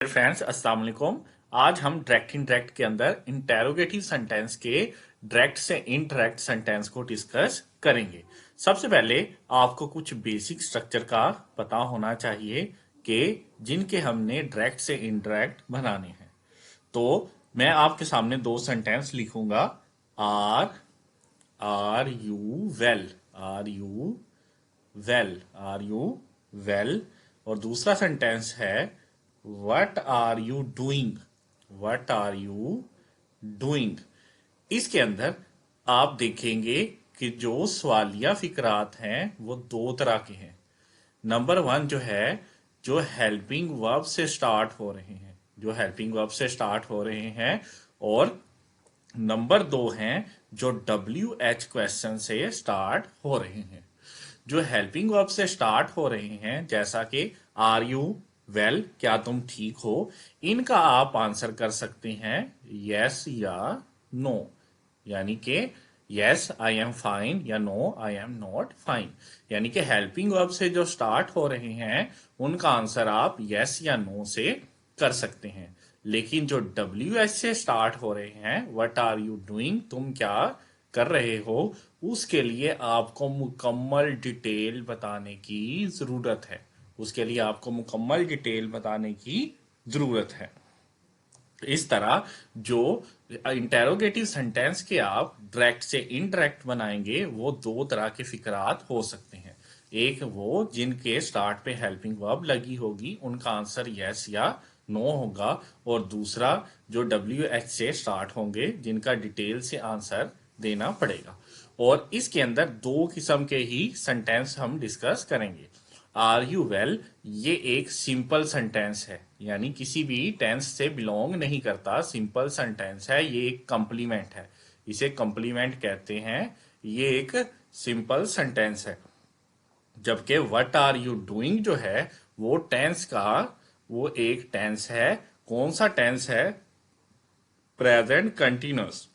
Friends अस्सलाम वालेकुम। आज हम डायरेक्ट इनडायरेक्ट के अंदर इंटेरोगेटिव सेंटेंस के डायरेक्ट से इनडायरेक्ट सेंटेंस को डिस्कस करेंगे। सबसे पहले आपको कुछ बेसिक स्ट्रक्चर का पता होना चाहिए कि जिनके हमने डायरेक्ट से इनडायरेक्ट बनाने हैं। तो मैं आपके सामने दो सेंटेंस लिखूंगा। Are are you well, are you well, are you well. और दूसरा सेंटेंस है what are you doing, what are you doing. इसके अंदर आप देखेंगे कि जो सवालिया फिकरात हैं वो दो तरह के हैं। नंबर वन जो है, जो हेल्पिंग वर्ब से स्टार्ट हो रहे हैं, जो हेल्पिंग वर्ब से स्टार्ट हो रहे हैं। और नंबर दो हैं जो WH क्वेश्चन से स्टार्ट हो रहे हैं। जो हेल्पिंग वर्ब से स्टार्ट हो रहे हैं, जैसा कि आर यू वेल, क्या तुम ठीक हो, इनका आप आंसर कर सकते हैं यस या नो। यानी कि यस आई एम फाइन या no I am not fine. यानी कि हेल्पिंग वर्ब से जो स्टार्ट हो रहे हैं उनका आंसर आप यस या नो से कर सकते हैं। लेकिन जो WH से स्टार्ट हो रहे हैं, व्हाट आर यू डूइंग, तुम क्या कर रहे हो, उसके लिए आपको मुकम्मल डिटेल बताने की जरूरत है। उसके लिए आपको मुकम्मल डिटेल बताने की जरूरत है। इस तरह जो इंटेरोगेटिव सेंटेंस के आप डायरेक्ट से इनडायरेक्ट बनाएंगे वो दो तरह के फिकरात हो सकते हैं। एक वो जिनके स्टार्ट पे हेल्पिंग वर्ब लगी होगी, उनका आंसर यस या नो होगा। और दूसरा जो WH से स्टार्ट होंगे, जिनका डिटेल से आंसर देना पड़ेगा। और इसके अंदर दो किस्म के ही सेंटेंस हम डिस्कस करेंगे। आर यू वेल, ये एक सिंपल सेंटेंस है, यानी किसी भी टेंस से बिलोंग नहीं करता, सिंपल सेंटेंस है। ये एक कॉम्प्लीमेंट है, इसे कॉम्प्लीमेंट कहते हैं। ये एक सिंपल सेंटेंस है। जबकि व्हाट आर यू डूइंग जो है वो टेंस का, वो एक टेंस है। कौन सा टेंस है? Present continuous.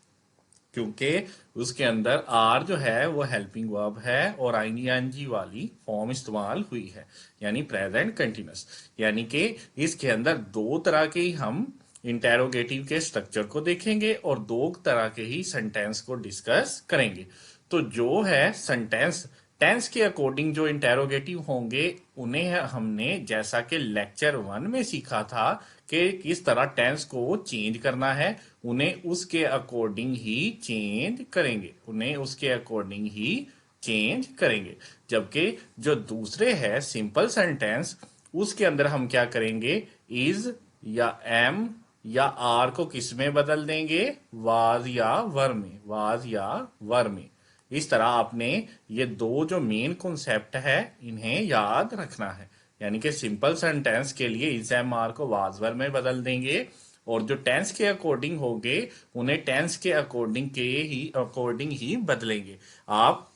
क्योंकि उसके अंदर आर जो है वो हेल्पिंग वर्ब है और आईएनजी वाली फॉर्म इस्तेमाल हुई है, यानी प्रेजेंट कंटिन्यूअस। यानी कि इसके अंदर दो तरह के ही हम इंटेरोगेटिव के स्ट्रक्चर को देखेंगे और दो तरह के ही सेंटेंस को डिस्कस करेंगे। तो जो है सेंटेंस टेंस के अकॉर्डिंग जो इंटेरोगेटिव होंगे, उन्हें हमने जैसा कि लेक्चर 1 में सीखा था कि किस तरह टेंस को चेंज करना है, उन्हें उसके अकॉर्डिंग ही चेंज करेंगे, उन्हें उसके अकॉर्डिंग ही चेंज करेंगे। जबकि जो दूसरे है सिंपल सेंटेंस, उसके अंदर हम क्या करेंगे, इज या एम या आर को किस में बदल देंगे, वाज या वर में, वाज या वर में। इस तरह आपने ये दो जो मेन कॉन्सेप्ट है इन्हें याद रखना है। यानी कि सिंपल सेंटेंस के लिए इज एम आर को वाज वर में बदल देंगे, और जो टेंस के अकॉर्डिंग होंगे उन्हें टेंस के अकॉर्डिंग ही बदलेंगे। आप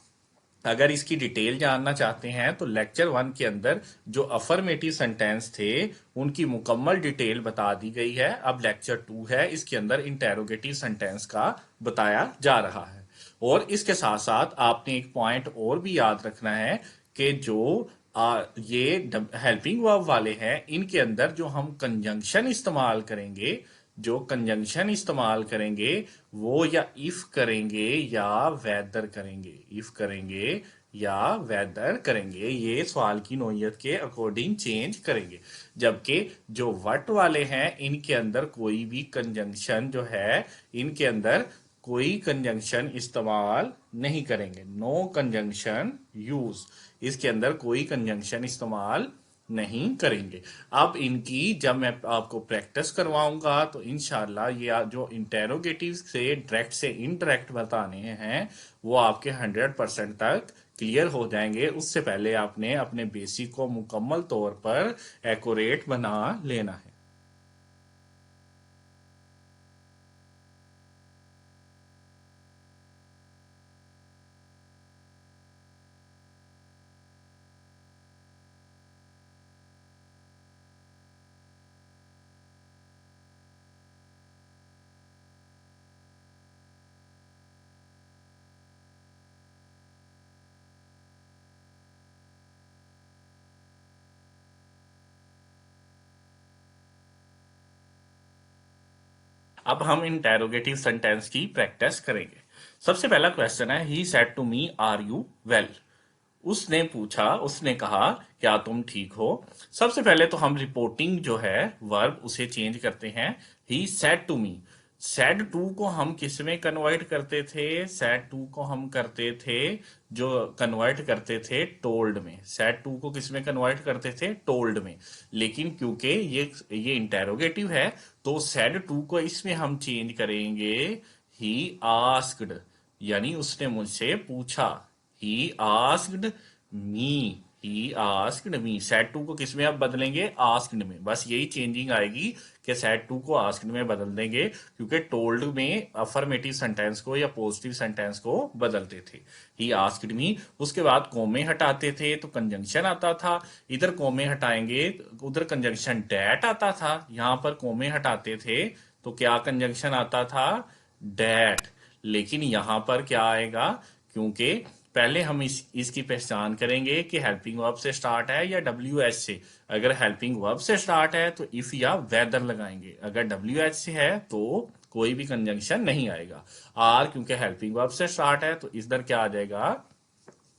अगर इसकी डिटेल जानना चाहते हैं तो लेक्चर 1 के अंदर जो अफर्मेटिव सेंटेंस थे उनकी मुकम्मल डिटेल बता दी गई है। अब लेक्चर 2 है, इसके अंदर इंटेरोगेटिव सेंटेंस का बताया जा रहा है। और इसके साथ साथ आपने एक पॉइंट और भी याद रखना है कि जो ये हेल्पिंग वर्ब वाले हैं, इनके अंदर जो हम कंजंक्शन इस्तेमाल करेंगे, जो कंजंक्शन इस्तेमाल करेंगे वो या इफ करेंगे या वेदर करेंगे, इफ करेंगे या वेदर करेंगे, ये सवाल की नोयत के अकॉर्डिंग चेंज करेंगे। जबकि जो वट वाले हैं इनके अंदर कोई भी कंजंक्शन जो है, इनके अंदर कोई कंजंक्शन इस्तेमाल नहीं करेंगे, नो कंजंक्शन यूज। इसके अंदर कोई कंजंक्शन इस्तेमाल नहीं करेंगे। अब इनकी जब मैं आपको प्रैक्टिस करवाऊंगा तो इंशाल्लाह ये जो इंटेरोगेटिव से डायरेक्ट से इनडायरेक्ट बताने हैं वो आपके 100% तक क्लियर हो जाएंगे। उससे पहले आपने अपने बेसिक को मुकम्मल तौर पर एक्यूरेट बना लेना है। अब हम इंटेरोगेटिव सेंटेंस की प्रैक्टिस करेंगे। सबसे पहला क्वेश्चन है, he said to me are you well. उसने पूछा, उसने कहा क्या तुम ठीक हो। सबसे पहले तो हम रिपोर्टिंग जो है वर्ब उसे चेंज करते हैं, he said to me. Said to को हम किस में कन्वर्ट करते थे? सेड टू को हम करते थे, जो कन्वर्ट करते थे टोल्ड में। सेड टू को किस में कन्वर्ट करते थे? टोल्ड में। लेकिन क्योंकि ये इंटेरोगेटिव है, तो सेड टू को इसमें हम चेंज करेंगे, ही आस्क्ड, यानी उसने मुझसे पूछा। He asked me, he asked me. Said to को किस में अब बदलेंगे? आस्क्ड में। बस यही चेंजिंग आएगी कि सेड टू को आस्क्ड में बदल देंगे, क्योंकि टोल्ड में अफर्मेटिव सेंटेंस को या पॉजिटिव सेंटेंस को बदलते थे। ही आस्क्ड मी, उसके बाद कोमे हटाते थे तो कंजंक्शन आता था। इधर कोमे हटाएंगे, उधर कंजंक्शन डैट आता था। यहां पर कोमे हटाते थे तो क्या कंजंक्शन आता था? डैट। लेकिन यहां पर क्या आएगा? क्योंकि पहले हम इसकी पहचान करेंगे कि हेल्पिंग वर्ब से स्टार्ट है या डब्ल्यू एच से। अगर हेल्पिंग वर्ब से स्टार्ट है तो इफ या वेदर लगाएंगे, अगर डब्ल्यू एच से है तो कोई भी कंजंक्शन नहीं आएगा। आर क्योंकि हेल्पिंग वर्ब से स्टार्ट है तो इधर क्या आ जाएगा?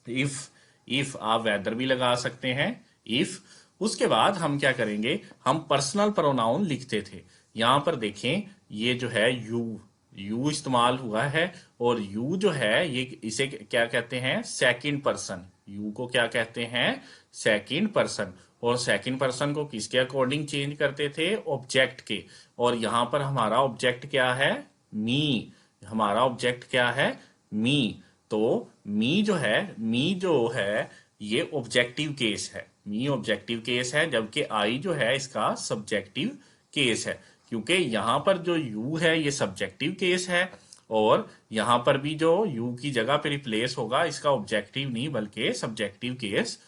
इफ। इफ आप वेदर भी लगा सकते हैं, इफ। उसके बाद हम क्या करेंगे? हम पर्सनल प्रोनाउन लिखते थे। यहां पर देखें, ये जो है यू, यू इस्तेमाल हुआ है। और यू जो है ये, इसे क्या कहते हैं? Second person. यू को क्या कहते हैं? Second person. और सेकंड पर्सन को किसके अकॉर्डिंग चेंज करते थे? ऑब्जेक्ट के। और यहां पर हमारा ऑब्जेक्ट क्या है? मी। हमारा ऑब्जेक्ट क्या है? मी। तो मी जो है ये ऑब्जेक्टिव केस है। मी ऑब्जेक्टिव केस है, जबकि आई जो है इसका सब्जेक्टिव केस है। क्योंकि यहां पर जो यू है ये सब्जेक्टिव केस है, और यहां पर भी जो यू की जगह पे रिप्लेस होगा इसका ऑब्जेक्टिव नहीं बल्कि सब्जेक्टिव केस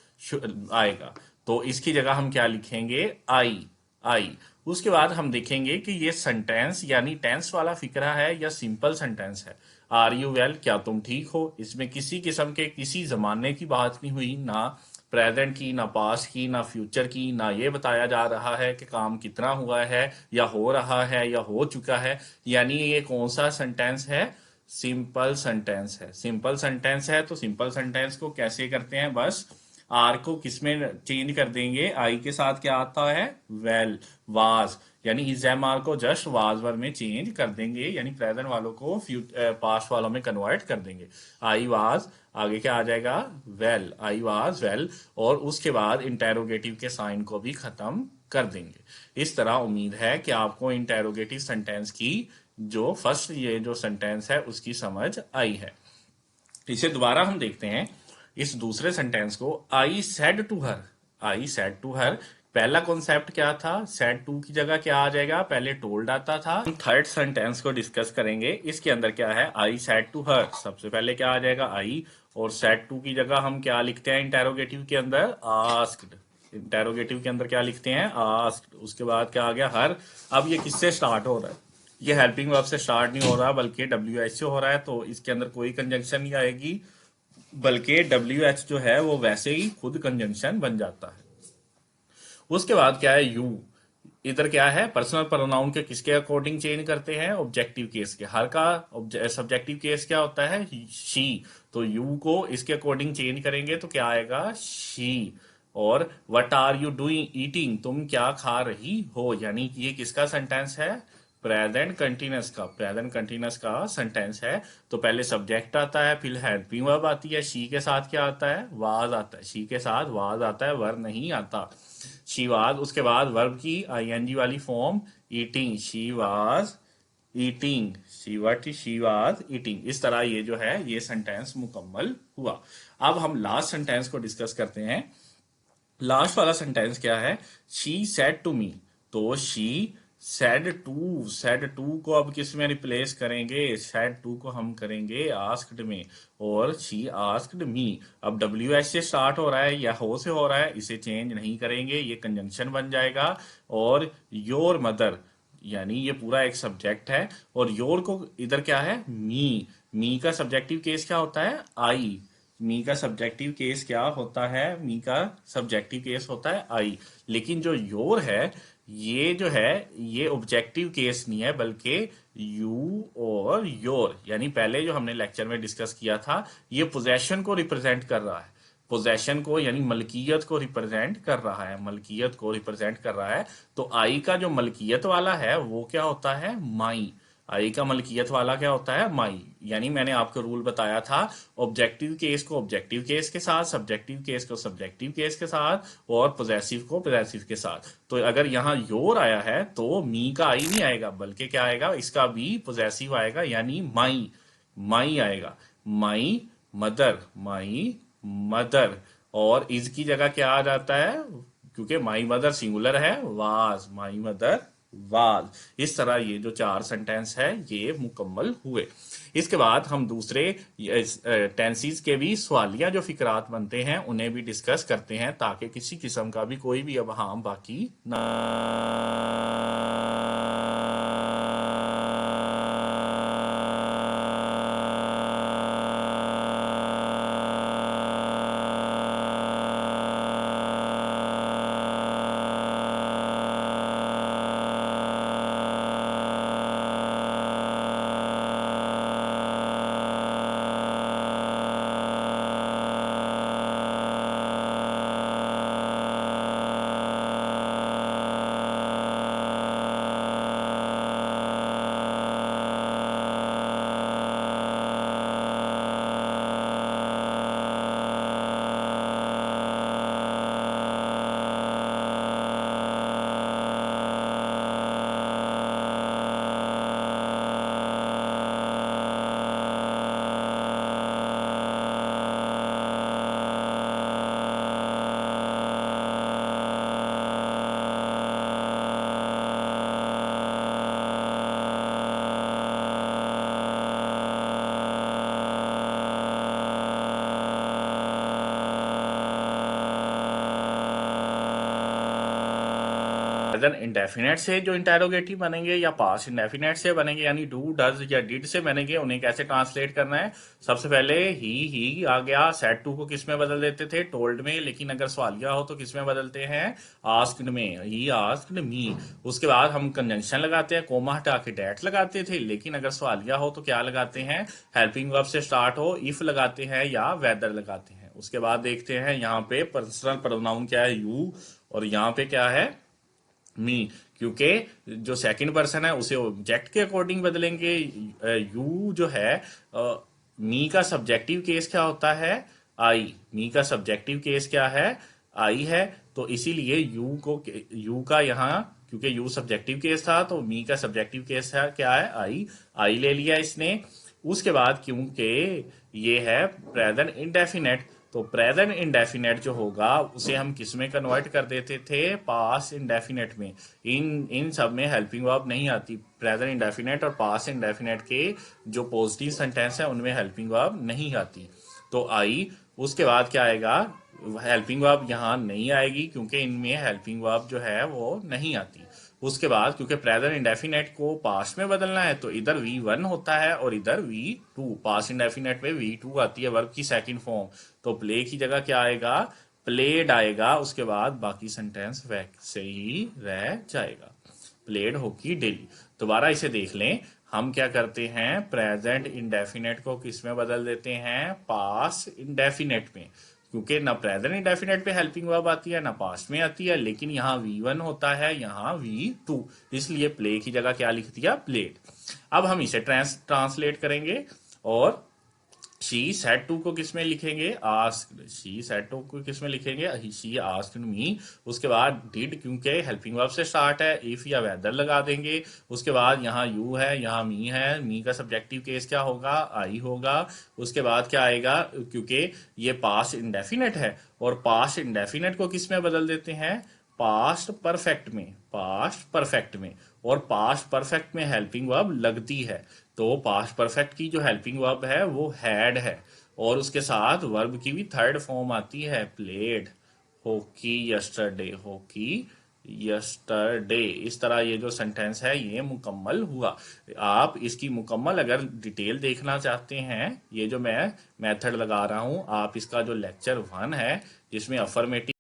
आएगा। तो इसकी जगह हम क्या लिखेंगे? आई। आई। उसके बाद हम देखेंगे कि ये सेंटेंस यानी टेंस वाला फिक्रा है या सिंपल सेंटेंस है। आर यू वेल, क्या तुम ठीक हो। इसमें किसी किस्म के किसी जमाने की बात नहीं हुई, ना प्रेजेंट की, ना पास्ट की, ना फ्यूचर की, ना ये बताया जा रहा है कि काम कितना हुआ है या हो रहा है या हो चुका है। यानी ये कौन सा सेंटेंस है? सिंपल सेंटेंस है। सिंपल सेंटेंस है तो सिंपल सेंटेंस को कैसे करते हैं? बस आर को किसमें चेंज कर देंगे? आई के साथ क्या आता है? Well, was. यानी इस एम आर को जस्ट वाज वर में चेंज कर देंगे, यानी प्रेजेंट वालों को पास्ट वालों में कन्वर्ट कर देंगे। आई वाज, आगे क्या आ जाएगा? Well, I was well. और उसके बाद इंटेरोगेटिव के साइन को भी खत्म कर देंगे। इस तरह उम्मीद है कि आपको इंटेरोगेटिव सेंटेंस की जो फर्स्ट ये जो सेंटेंस है उसकी समझ आई है। इसे दोबारा हम देखते हैं, इस दूसरे सेंटेंस को, I said to her. I said to her, पहला कॉन्सेप्ट क्या था? सेड टू की जगह क्या आ जाएगा? पहले टोल्ड आता था। हम थर्ड सेंटेंस को डिस्कस करेंगे। इसके अंदर क्या है? आई सेड टू हर, सबसे पहले क्या आ जाएगा? आई। और सेड टू की जगह हम क्या लिखते हैं इंटेरोगेटिव के अंदर? आस्क्ड। इंटेरोगेटिव के अंदर क्या लिखते हैं? आस्क्ड। उसके बाद क्या आ गया? हर। अब ये किससे स्टार्ट हो रहा है? ये हेल्पिंग वर्ब से स्टार्ट नहीं हो रहा बल्कि डब्ल्यू एच से हो रहा है, तो इसके अंदर कोई कंजंक्शन नहीं आएगी, बल्कि डब्ल्यू एच जो है वो वैसे ही खुद कंजंक्शन बन जाता है। उसके बाद क्या है? यू। इधर क्या है? पर्सनल प्रोनाउन के किसके अकॉर्डिंग चेंज करते हैं? ऑब्जेक्टिव केस के। हर का सब्जेक्टिव केस क्या होता है? शी। तो यू को इसके अकॉर्डिंग चेंज करेंगे तो क्या आएगा? शी। और what are you doing, eating, तुम क्या खा रही हो, यानी कि ये किसका सेंटेंस है? प्रेजेंट कंटिन्यूस का। प्रेजेंट कंटिन्यूस का सेंटेंस है। तो पहले सब्जेक्ट आता है, फिर हेल्पिंग वर्ब आती है, शी के साथ क्या आता है? वाज आता है। शी के साथ वाज आता है, वर नहीं आता। She was. उसके बाद वर्ब की आईएनजी वाली form, eating. She was eating. She was eating. इस तरह ये जो है ये सेंटेंस मुकम्मल हुआ। अब हम लास्ट सेंटेंस को डिस्कस करते हैं। लास्ट वाला सेंटेंस क्या है? She said to me. तो शी सेड टू को अब किस में रिप्लेस करेंगे? सेड टू को हम करेंगे आस्क्ड में। और शी आस्क्ड मी। अब डब्ल्यू एच से स्टार्ट हो रहा है या हो से हो रहा है, इसे चेंज नहीं करेंगे, ये कंजंक्शन बन जाएगा। और योर मदर, यानी ये पूरा एक सब्जेक्ट है। और योर को इधर क्या है? मी। मी का सब्जेक्टिव केस क्या होता है? आई। मी का सब्जेक्टिव केस क्या होता है? मी का सब्जेक्टिव केस होता है आई। लेकिन जो योर है, ये जो है ये ऑब्जेक्टिव केस नहीं है, बल्कि यू और योर, यानी पहले जो हमने लेक्चर में डिस्कस किया था, ये पोजेशन को रिप्रेजेंट कर रहा है। पोजेशन को यानी मलकियत को रिप्रेजेंट कर रहा है, मलकियत को रिप्रेजेंट कर रहा है। तो आई का जो मलकियत वाला है वो क्या होता है? माई। आई का मलकियत वाला क्या होता है? माई। यानी मैंने आपको रूल बताया था, ऑब्जेक्टिव केस को ऑब्जेक्टिव केस के साथ, सब्जेक्टिव केस को सब्जेक्टिव केस के साथ, और पोजेसिव को पोजेसिव के साथ। तो अगर यहाँ योर आया है तो मी का आई नहीं आएगा, बल्कि क्या आएगा? इसका भी पोजेसिव आएगा, यानी माई। माई आएगा। My mother, my mother. और इज की जगह क्या आ जाता है? क्योंकि माई मदर सिंगुलर है, वाज, माई मदर वाज। इस तरह ये जो चार सेंटेंस है ये मुकम्मल हुए। इसके बाद हम दूसरे टेंसेस के भी सवालिया जो फिकरात बनते हैं उन्हें भी डिस्कस करते हैं, ताकि किसी किस्म का भी कोई भी अबहाम बाकी ना। प्रेजेंट इंडेफिनेट से जो इंटेरोगेटिव बनेंगे या पास्ट इंडेफिनेट से बनेंगे, यानी डू, डज या डिड से बनेंगे, उन्हें कैसे ट्रांसलेट करना है? सबसे पहले ही आ गया। सेड टू को किस में बदल देते थे? टोल्ड में। लेकिन अगर सवालिया हो तो किस में बदलते हैं? आस्क्ड में। ही आस्क्ड मी। उसके बाद हम कंजंक्शन लगाते हैं, कोमा हटा के डेट लगाते थे। लेकिन अगर सवालिया हो तो क्या लगाते हैं? हेल्पिंग वर्ब से स्टार्ट हो, इफ लगाते हैं या वेदर लगाते हैं। उसके बाद देखते हैं यहाँ पे पर्सनल प्रोनाउन क्या है? यू। और यहाँ पे क्या है? मी। क्योंकि जो सेकंड पर्सन है उसे ऑब्जेक्ट के अकॉर्डिंग बदलेंगे। यू जो है, मी का सब्जेक्टिव केस क्या होता है? आई। मी का सब्जेक्टिव केस क्या है? आई है। तो इसीलिए यू का यहाँ, क्योंकि यू सब्जेक्टिव केस था तो मी का सब्जेक्टिव केस है क्या है? आई। आई ले लिया इसने। उसके बाद क्योंकि ये है प्रेजेंट इंडेफिनेट, तो प्रेजेंट इंडेफिनेट जो होगा उसे हम किस में कन्वर्ट कर देते थे? पास्ट इंडेफिनेट में। इन सब में हेल्पिंग वर्ब नहीं आती। प्रेजेंट इंडेफिनेट और पास्ट इंडेफिनेट के जो पॉजिटिव सेंटेंस है उनमें हेल्पिंग वर्ब नहीं आती। तो आई। उसके बाद क्या आएगा? हेल्पिंग वर्ब यहाँ नहीं आएगी, क्योंकि इनमें हेल्पिंग वर्ब जो है वो नहीं आती। उसके बाद क्योंकि प्रेजेंट इंडेफिनेट को पास्ट में बदलना है तो इधर V1 होता है और इधर V2। पास्ट इंडेफिनेट में V2 आती है, वर्ब की सेकंड फॉर्म। तो प्ले की जगह क्या आएगा? प्लेड आएगा। उसके बाद बाकी सेंटेंस वैसे ही रह जाएगा। Played hockey daily. दोबारा इसे देख लें। हम क्या करते हैं? प्रेजेंट इंडेफिनेट को किस में बदल देते हैं? पास्ट इंडेफिनेट में। क्योंकि ना प्रेजेंट इंडेफिनेट पे हेल्पिंग वर्ब आती है ना पास्ट में आती है, लेकिन यहाँ V1 होता है, यहाँ V2। इसलिए प्ले की जगह क्या लिख दिया? प्लेड। अब हम इसे ट्रांसलेट करेंगे। और शी सेड टू को किस में लिखेंगे? आस्क्ड। शी सेड टू को किस में लिखेंगे? She asked me. उसके बाद डिड, क्योंकि हेल्पिंग वर्ब से स्टार्ट है, इफ या वेदर लगा देंगे। उसके बाद यहाँ यू है, यहाँ मी है। मी का सब्जेक्टिव केस क्या होगा? आई होगा। उसके बाद क्या आएगा? क्योंकि ये पास्ट इंडेफिनेट है, और पास्ट इंडेफिनेट को किस में बदल देते हैं? पास्ट परफेक्ट में। पास्ट परफेक्ट में। और पास्ट परफेक्ट में हेल्पिंग वर्ब लगती है, तो पास्ट परफेक्ट की जो हेल्पिंग वर्ब है वो हैड है। और उसके साथ वर्ब की भी थर्ड फॉर्म आती है, played. Hockey yesterday, hockey yesterday. इस तरह ये जो सेंटेंस है ये मुकम्मल हुआ। आप इसकी मुकम्मल अगर डिटेल देखना चाहते हैं, ये जो मैं मेथड लगा रहा हूं, आप इसका जो लेक्चर 1 है जिसमें अफर्मेटिव